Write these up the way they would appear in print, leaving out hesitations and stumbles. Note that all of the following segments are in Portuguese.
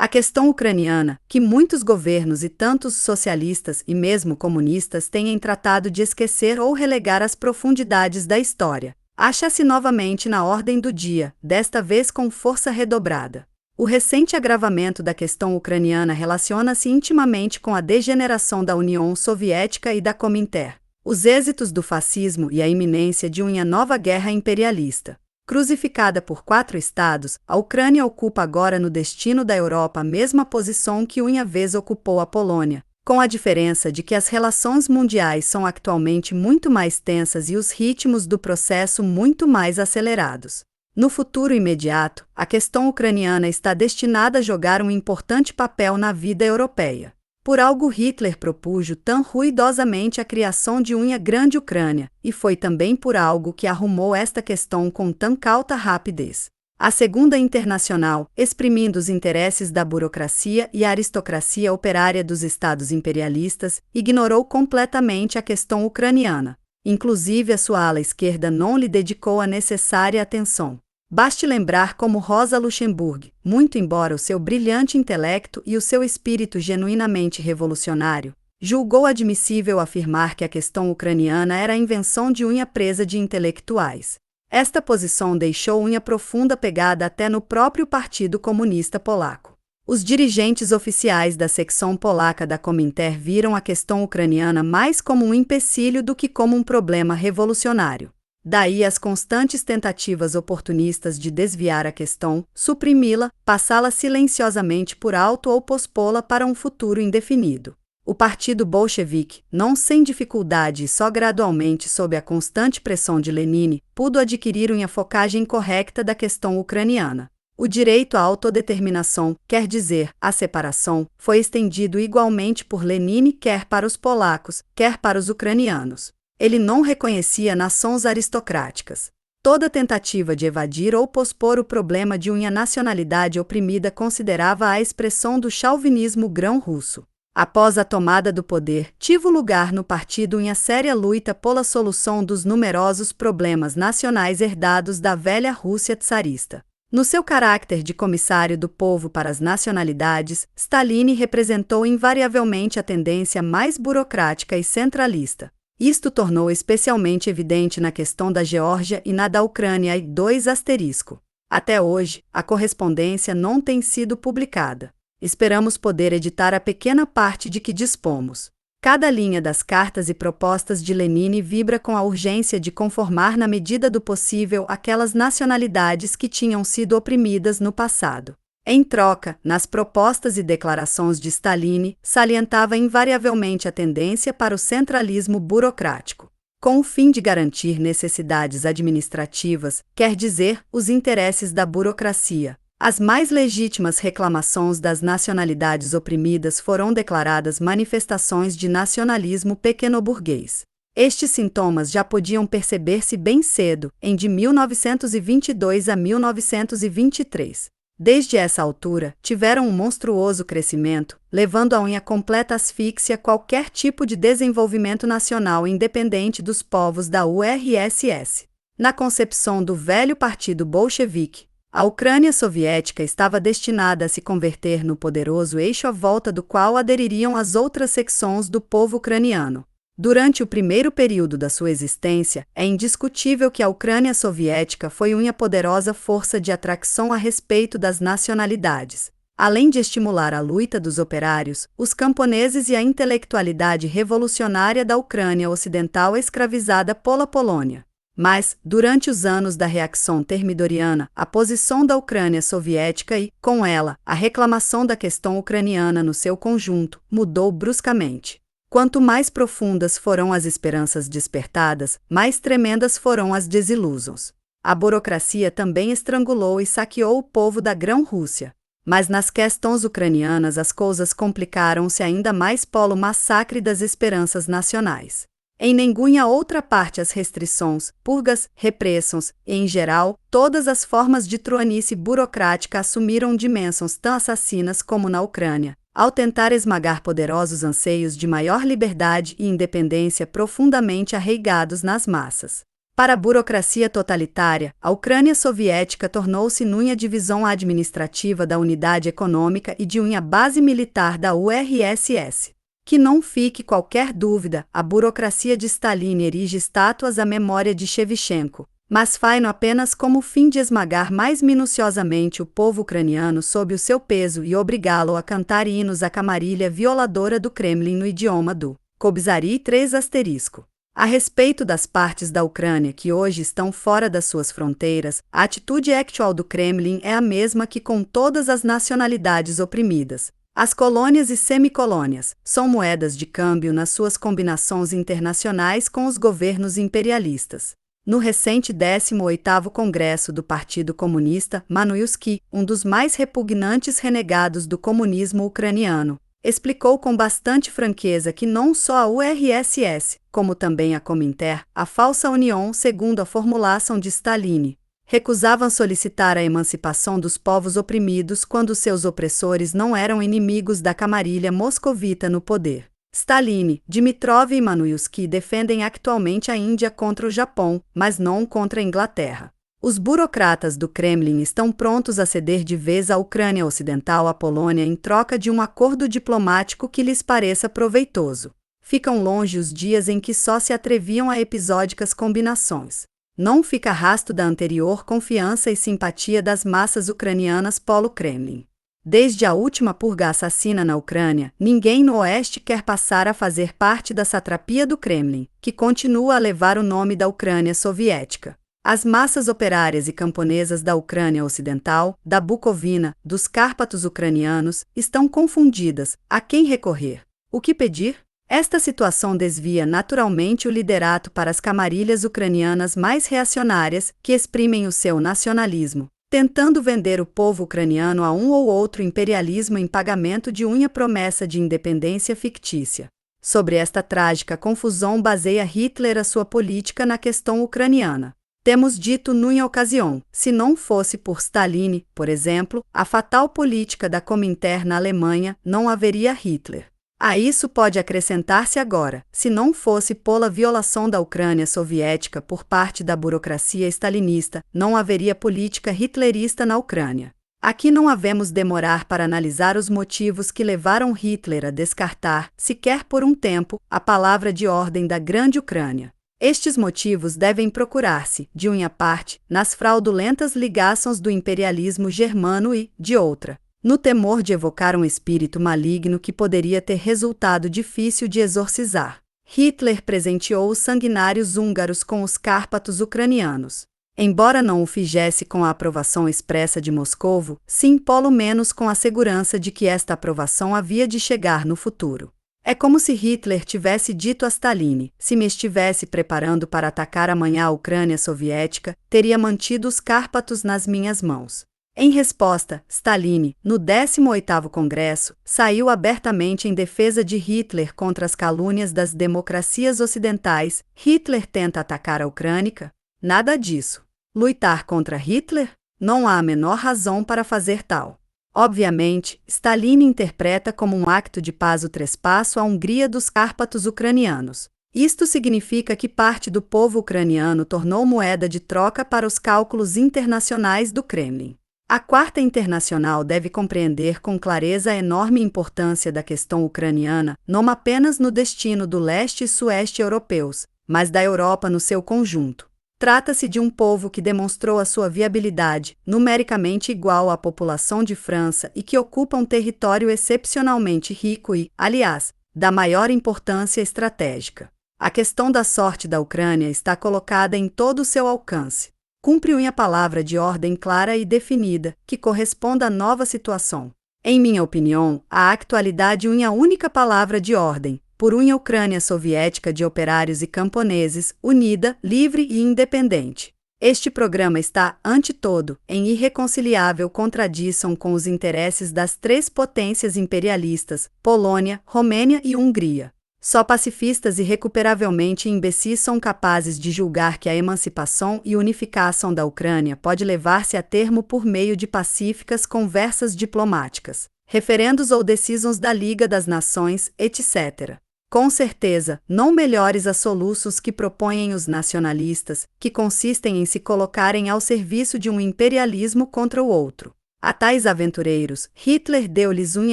A questão ucraniana, que muitos governos e tantos socialistas e mesmo comunistas têm tratado de esquecer ou relegar às profundidades da história, acha-se novamente na ordem do dia, desta vez com força redobrada. O recente agravamento da questão ucraniana relaciona-se intimamente com a degeneração da União Soviética e da Comintern, os êxitos do fascismo e a iminência de uma nova guerra imperialista. Crucificada por 4 estados, a Ucrânia ocupa agora no destino da Europa a mesma posição que uma vez ocupou a Polônia, com a diferença de que as relações mundiais são atualmente muito mais tensas e os ritmos do processo muito mais acelerados. No futuro imediato, a questão ucraniana está destinada a jogar um importante papel na vida europeia. Por algo Hitler propuso tão ruidosamente a criação de uma grande Ucrânia, e foi também por algo que arrumou esta questão com tão cauta rapidez. A Segunda Internacional, exprimindo os interesses da burocracia e aristocracia operária dos estados imperialistas, ignorou completamente a questão ucraniana. Inclusive a sua ala esquerda não lhe dedicou a necessária atenção. Baste lembrar como Rosa Luxemburg, muito embora o seu brilhante intelecto e o seu espírito genuinamente revolucionário, julgou admissível afirmar que a questão ucraniana era a invenção de uma presa de intelectuais. Esta posição deixou uma profunda pegada até no próprio Partido Comunista Polaco. Os dirigentes oficiais da secção polaca da Comintern viram a questão ucraniana mais como um empecilho do que como um problema revolucionário. Daí as constantes tentativas oportunistas de desviar a questão, suprimi-la, passá-la silenciosamente por alto ou pospô-la para um futuro indefinido. O partido bolchevique, não sem dificuldade e só gradualmente sob a constante pressão de Lenin, pudo adquirir uma focagem correta da questão ucraniana. O direito à autodeterminação, quer dizer, a separação, foi estendido igualmente por Lenin quer para os polacos, quer para os ucranianos. Ele não reconhecia nações aristocráticas. Toda tentativa de evadir ou pospor o problema de uma nacionalidade oprimida considerava a expressão do chauvinismo grão-russo. Após a tomada do poder, tive lugar no partido uma séria luta pela solução dos numerosos problemas nacionais herdados da velha Rússia tsarista. No seu caráter de comissário do povo para as nacionalidades, Stalin representou invariavelmente a tendência mais burocrática e centralista. Isto tornou especialmente evidente na questão da Geórgia e na da Ucrânia e 2 *. Até hoje, a correspondência não tem sido publicada. Esperamos poder editar a pequena parte de que dispomos. Cada linha das cartas e propostas de Lenin vibra com a urgência de conformar na medida do possível aquelas nacionalidades que tinham sido oprimidas no passado. Em troca, nas propostas e declarações de Stalin, salientava invariavelmente a tendência para o centralismo burocrático, com o fim de garantir necessidades administrativas, quer dizer, os interesses da burocracia. As mais legítimas reclamações das nacionalidades oprimidas foram declaradas manifestações de nacionalismo pequeno-burguês. Estes sintomas já podiam perceber-se bem cedo, de 1922 a 1923. Desde essa altura, tiveram um monstruoso crescimento, levando a uma completa asfixia qualquer tipo de desenvolvimento nacional independente dos povos da URSS. Na concepção do velho partido bolchevique, a Ucrânia soviética estava destinada a se converter no poderoso eixo à volta do qual adeririam as outras secções do povo ucraniano. Durante o primeiro período da sua existência, é indiscutível que a Ucrânia soviética foi uma poderosa força de atração a respeito das nacionalidades. Além de estimular a luta dos operários, os camponeses e a intelectualidade revolucionária da Ucrânia ocidental escravizada pela Polônia. Mas, durante os anos da reação termidoriana, a posição da Ucrânia soviética e, com ela, a reclamação da questão ucraniana no seu conjunto, mudou bruscamente. Quanto mais profundas foram as esperanças despertadas, mais tremendas foram as desilusões. A burocracia também estrangulou e saqueou o povo da Grã-Rússia. Mas nas questões ucranianas as coisas complicaram-se ainda mais pelo massacre das esperanças nacionais. Em nenhuma outra parte as restrições, purgas, repressões e, em geral, todas as formas de truanice burocrática assumiram dimensões tão assassinas como na Ucrânia, ao tentar esmagar poderosos anseios de maior liberdade e independência profundamente arraigados nas massas. Para a burocracia totalitária, a Ucrânia soviética tornou-se numa divisão administrativa da unidade econômica e de uma base militar da URSS. Que não fique qualquer dúvida, a burocracia de Stalin erige estátuas à memória de Shevchenko, mas faz-no apenas como fim de esmagar mais minuciosamente o povo ucraniano sob o seu peso e obrigá-lo a cantar hinos à camarilha violadora do Kremlin no idioma do Kobzari 3 asterisco. A respeito das partes da Ucrânia que hoje estão fora das suas fronteiras, a atitude actual do Kremlin é a mesma que com todas as nacionalidades oprimidas. As colônias e semicolônias são moedas de câmbio nas suas combinações internacionais com os governos imperialistas. No recente 18º Congresso do Partido Comunista, Manuyevsky, um dos mais repugnantes renegados do comunismo ucraniano, explicou com bastante franqueza que não só a URSS, como também a Comintern, a falsa União segundo a formulação de Stalin, recusavam solicitar a emancipação dos povos oprimidos quando seus opressores não eram inimigos da camarilha moscovita no poder. Stalin, Dimitrov e Manuyevsky defendem atualmente a Índia contra o Japão, mas não contra a Inglaterra. Os burocratas do Kremlin estão prontos a ceder de vez a Ucrânia Ocidental à Polônia em troca de um acordo diplomático que lhes pareça proveitoso. Ficam longe os dias em que só se atreviam a episódicas combinações. Não fica rastro da anterior confiança e simpatia das massas ucranianas polo Kremlin. Desde a última purga assassina na Ucrânia, ninguém no Oeste quer passar a fazer parte da satrapia do Kremlin, que continua a levar o nome da Ucrânia soviética. As massas operárias e camponesas da Ucrânia Ocidental, da Bucovina, dos Cárpatos ucranianos, estão confundidas. A quem recorrer? O que pedir? Esta situação desvia naturalmente o liderato para as camarilhas ucranianas mais reacionárias, que exprimem o seu nacionalismo, tentando vender o povo ucraniano a um ou outro imperialismo em pagamento de uma promessa de independência fictícia. Sobre esta trágica confusão baseia Hitler a sua política na questão ucraniana. Temos dito numa ocasião, se não fosse por Stalin, por exemplo, a fatal política da Comintern na Alemanha, não haveria Hitler. A isso pode acrescentar-se agora, se não fosse pela violação da Ucrânia soviética por parte da burocracia stalinista, não haveria política hitlerista na Ucrânia. Aqui não havemos demorar para analisar os motivos que levaram Hitler a descartar, sequer por um tempo, a palavra de ordem da Grande Ucrânia. Estes motivos devem procurar-se, de uma parte, nas fraudulentas ligações do imperialismo germano e, de outra, no temor de evocar um espírito maligno que poderia ter resultado difícil de exorcizar. Hitler presenteou os sanguinários húngaros com os Cárpatos ucranianos. Embora não o fizesse com a aprovação expressa de Moscovo, sim pelo menos com a segurança de que esta aprovação havia de chegar no futuro. É como se Hitler tivesse dito a Stalin, se me estivesse preparando para atacar amanhã a Ucrânia soviética, teria mantido os Cárpatos nas minhas mãos. Em resposta, Stalin, no 18º Congresso, saiu abertamente em defesa de Hitler contra as calúnias das democracias ocidentais. Hitler tenta atacar a Ucrânia? Nada disso. Lutar contra Hitler? Não há a menor razão para fazer tal. Obviamente, Stalin interpreta como um acto de paz o trespasso à Hungria dos Cárpatos ucranianos. Isto significa que parte do povo ucraniano tornou moeda de troca para os cálculos internacionais do Kremlin. A Quarta Internacional deve compreender com clareza a enorme importância da questão ucraniana, não apenas no destino do leste e sueste europeus, mas da Europa no seu conjunto. Trata-se de um povo que demonstrou a sua viabilidade, numericamente igual à população de França e que ocupa um território excepcionalmente rico e, aliás, da maior importância estratégica. A questão da sorte da Ucrânia está colocada em todo o seu alcance. Cumpre uma palavra de ordem clara e definida, que corresponda à nova situação. Em minha opinião, a atualidade uma única palavra de ordem, por uma Ucrânia soviética de operários e camponeses, unida, livre e independente. Este programa está, ante todo, em irreconciliável contradição com os interesses das três potências imperialistas, Polônia, Romênia e Hungria. Só pacifistas irrecuperavelmente imbecis são capazes de julgar que a emancipação e unificação da Ucrânia pode levar-se a termo por meio de pacíficas conversas diplomáticas, referendos ou decisões da Liga das Nações, etc. Com certeza, não melhores a soluços que propõem os nacionalistas, que consistem em se colocarem ao serviço de um imperialismo contra o outro. A tais aventureiros, Hitler deu-lhes uma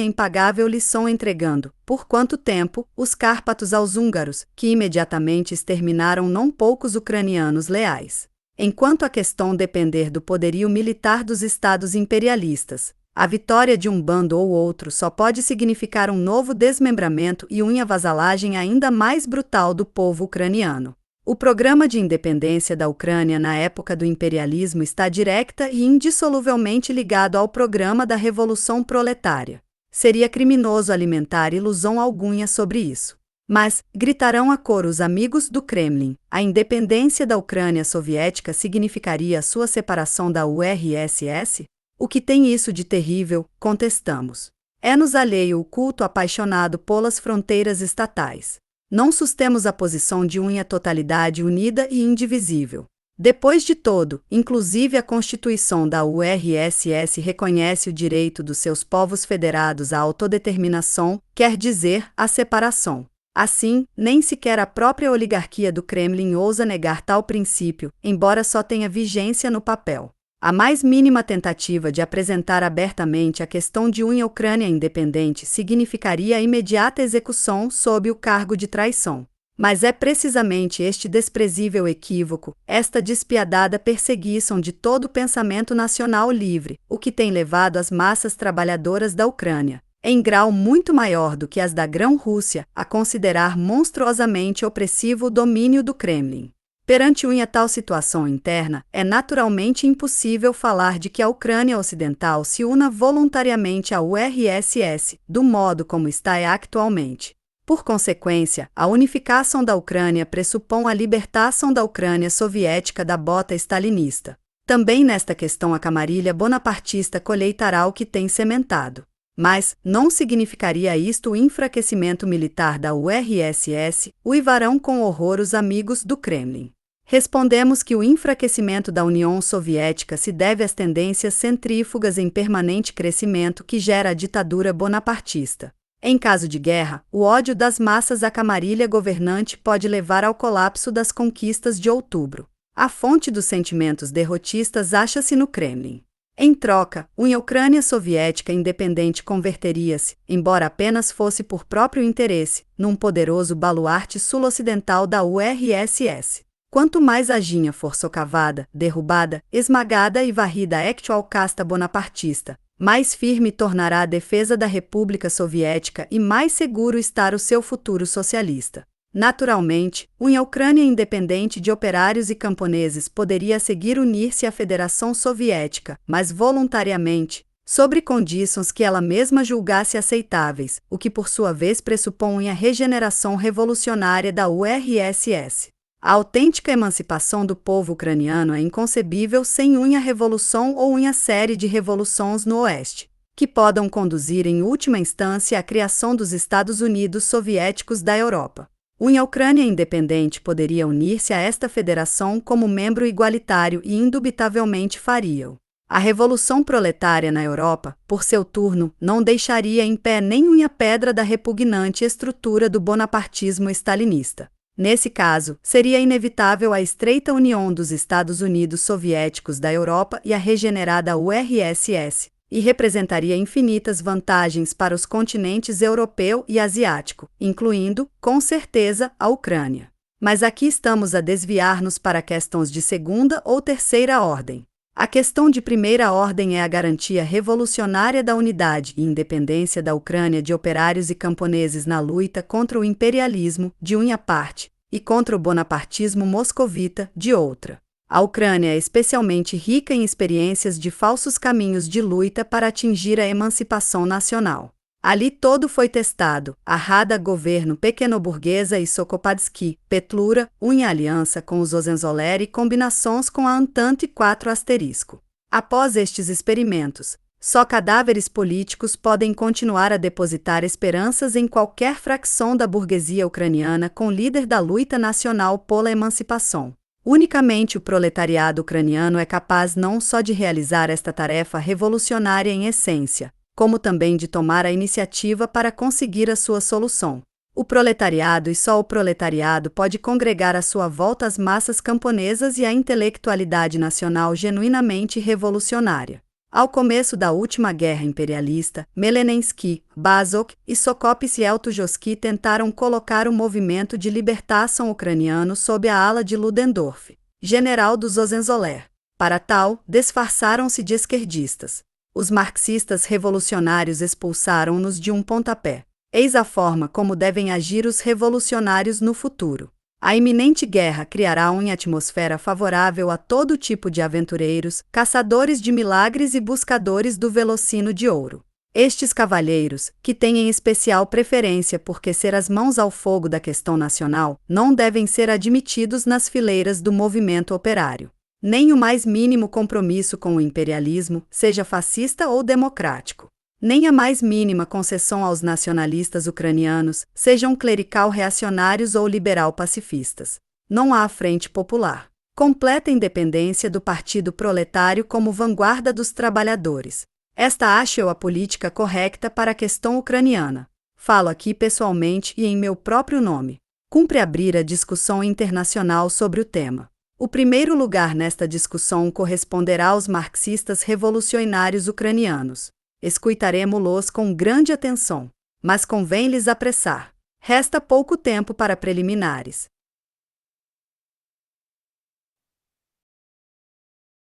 impagável lição entregando, por quanto tempo, os Cárpatos aos húngaros, que imediatamente exterminaram não poucos ucranianos leais. Enquanto a questão depender do poderio militar dos estados imperialistas, a vitória de um bando ou outro só pode significar um novo desmembramento e uma vassalagem ainda mais brutal do povo ucraniano. O programa de independência da Ucrânia na época do imperialismo está direta e indissoluvelmente ligado ao programa da Revolução Proletária. Seria criminoso alimentar ilusão alguma sobre isso. Mas, gritarão a coro os amigos do Kremlin, a independência da Ucrânia soviética significaria a sua separação da URSS? O que tem isso de terrível, contestamos. É-nos alheio o culto apaixonado pelas fronteiras estatais. Não sustemos a posição de uma totalidade unida e indivisível. Depois de todo, inclusive a Constituição da URSS reconhece o direito dos seus povos federados à autodeterminação, quer dizer, à separação. Assim, nem sequer a própria oligarquia do Kremlin ousa negar tal princípio, embora só tenha vigência no papel. A mais mínima tentativa de apresentar abertamente a questão de uma Ucrânia independente significaria a imediata execução sob o cargo de traição. Mas é precisamente este desprezível equívoco, esta despiadada perseguição de todo o pensamento nacional livre, o que tem levado as massas trabalhadoras da Ucrânia, em grau muito maior do que as da Grã-Rússia, a considerar monstruosamente opressivo o domínio do Kremlin. Perante uma tal situação interna, é naturalmente impossível falar de que a Ucrânia Ocidental se una voluntariamente à URSS, do modo como está atualmente. Por consequência, a unificação da Ucrânia pressupõe a libertação da Ucrânia soviética da bota stalinista. Também nesta questão a camarilha bonapartista colheitará o que tem sementado. Mas, não significaria isto o enfraquecimento militar da URSS, uivarão com horror os amigos do Kremlin. Respondemos que o enfraquecimento da União Soviética se deve às tendências centrífugas em permanente crescimento que gera a ditadura bonapartista. Em caso de guerra, o ódio das massas à camarilha governante pode levar ao colapso das conquistas de outubro. A fonte dos sentimentos derrotistas acha-se no Kremlin. Em troca, uma Ucrânia soviética independente converteria-se, embora apenas fosse por próprio interesse, num poderoso baluarte sul-ocidental da URSS. Quanto mais a Ginha for socavada, derrubada, esmagada e varrida a actual casta bonapartista, mais firme tornará a defesa da República Soviética e mais seguro estará o seu futuro socialista. Naturalmente, uma Ucrânia independente de operários e camponeses poderia seguir unir-se à Federação Soviética, mas voluntariamente, sobre condições que ela mesma julgasse aceitáveis, o que por sua vez pressupõe a regeneração revolucionária da URSS. A autêntica emancipação do povo ucraniano é inconcebível sem uma revolução ou uma série de revoluções no Oeste, que podam conduzir em última instância à criação dos Estados Unidos Soviéticos da Europa. Uma Ucrânia independente poderia unir-se a esta federação como membro igualitário e indubitavelmente faria-o. A Revolução Proletária na Europa, por seu turno, não deixaria em pé nenhuma pedra da repugnante estrutura do bonapartismo stalinista. Nesse caso, seria inevitável a estreita união dos Estados Unidos Soviéticos da Europa e a regenerada URSS, e representaria infinitas vantagens para os continentes europeu e asiático, incluindo, com certeza, a Ucrânia. Mas aqui estamos a desviar-nos para questões de segunda ou terceira ordem. A questão de primeira ordem é a garantia revolucionária da unidade e independência da Ucrânia de operários e camponeses na luta contra o imperialismo, de uma parte, e contra o bonapartismo moscovita, de outra. A Ucrânia é especialmente rica em experiências de falsos caminhos de luta para atingir a emancipação nacional. Ali todo foi testado, a Rada governo pequeno-burguesa e Sokopadsky, Petlura, unha aliança com os Hohenzollern e combinações com a Entente 4 asterisco. Após estes experimentos, só cadáveres políticos podem continuar a depositar esperanças em qualquer fracção da burguesia ucraniana com líder da luta nacional pela emancipação. Unicamente o proletariado ucraniano é capaz não só de realizar esta tarefa revolucionária em essência, como também de tomar a iniciativa para conseguir a sua solução. O proletariado e só o proletariado pode congregar à sua volta as massas camponesas e a intelectualidade nacional genuinamente revolucionária. Ao começo da última guerra imperialista, Melensky, Bazok e Sokop Svieltujovsky tentaram colocar o movimento de libertação ucraniano sob a ala de Ludendorff, general dos Hohenzollern. Para tal, disfarçaram-se de esquerdistas. Os marxistas revolucionários expulsaram-nos de um pontapé. Eis a forma como devem agir os revolucionários no futuro. A iminente guerra criará uma atmosfera favorável a todo tipo de aventureiros, caçadores de milagres e buscadores do velocino de ouro. Estes cavalheiros, que têm em especial preferência por aquecer as mãos ao fogo da questão nacional, não devem ser admitidos nas fileiras do movimento operário. Nem o mais mínimo compromisso com o imperialismo, seja fascista ou democrático. Nem a mais mínima concessão aos nacionalistas ucranianos, sejam clerical reacionários ou liberal pacifistas. Não há frente popular. Completa independência do Partido Proletário como vanguarda dos trabalhadores. Esta acho eu a política correta para a questão ucraniana. Falo aqui pessoalmente e em meu próprio nome. Cumpre abrir a discussão internacional sobre o tema. O primeiro lugar nesta discussão corresponderá aos marxistas revolucionários ucranianos. Escutaremos-los com grande atenção, mas convém-lhes apressar. Resta pouco tempo para preliminares.